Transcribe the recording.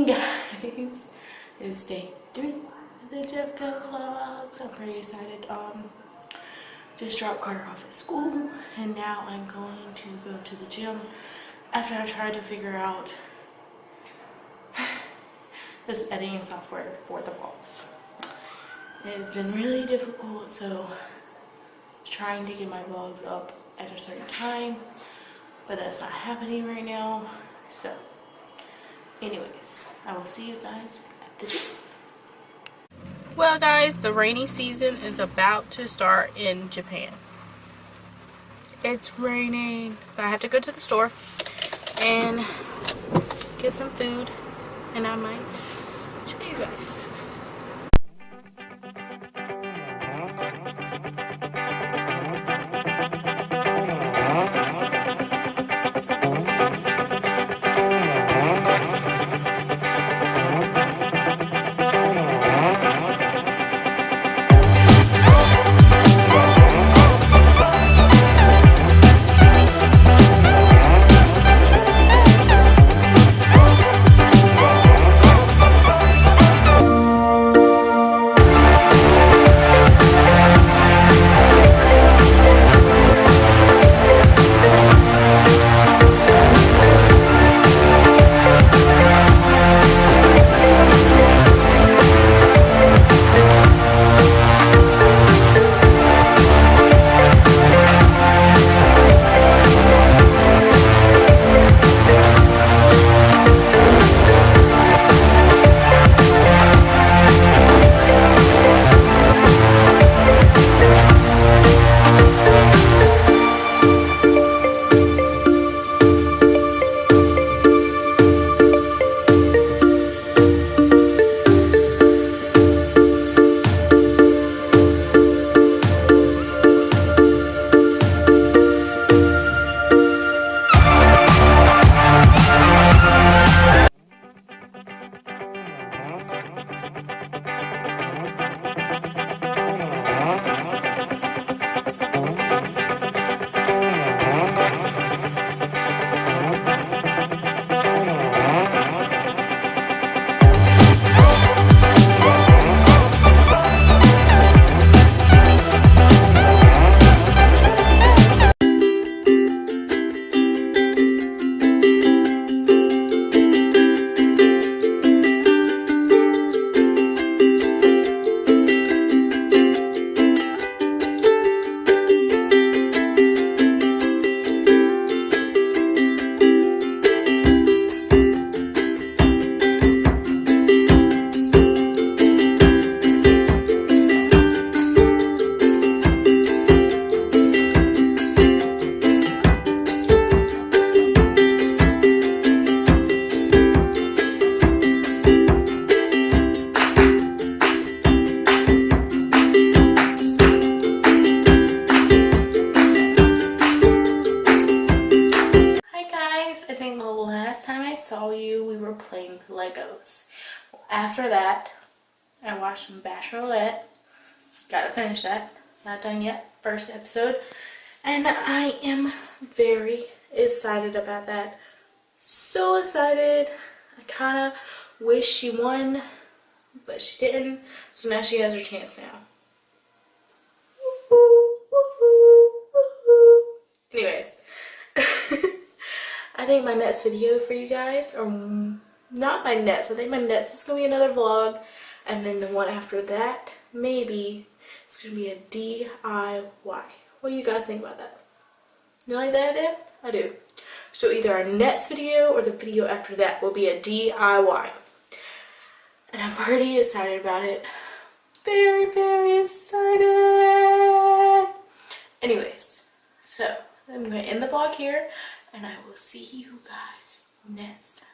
guys, it's day 3 of the Jeffco vlogs. I'm pretty excited. Just dropped Carter off at school and now I'm going to go to the gym after I try to figure out this editing software for the vlogs. It's been really difficult, so trying to get my vlogs up at a certain time, but that's not happening right now. So anyways, I will see you guys at the gym. Well guys, the rainy season is about to start in Japan. It's raining, but I have to go to the store and get some food, and I might show you guys. Playing Legos. After that, I watched some Bachelorette. Gotta finish that. Not done yet. First episode. And I am very excited about that. So excited. I kind of wish she won, but she didn't. So now she has her chance now. Anyways. I think my next video for you guys, or not my next, I think my next is going to be another vlog, and then the one after that, maybe, it's going to be a DIY. What do you guys think about that? You like that idea? I do. So either our next video or the video after that will be a DIY. And I'm pretty excited about it. Very, very excited. Anyways, so I'm going to end the vlog here, and I will see you guys next time.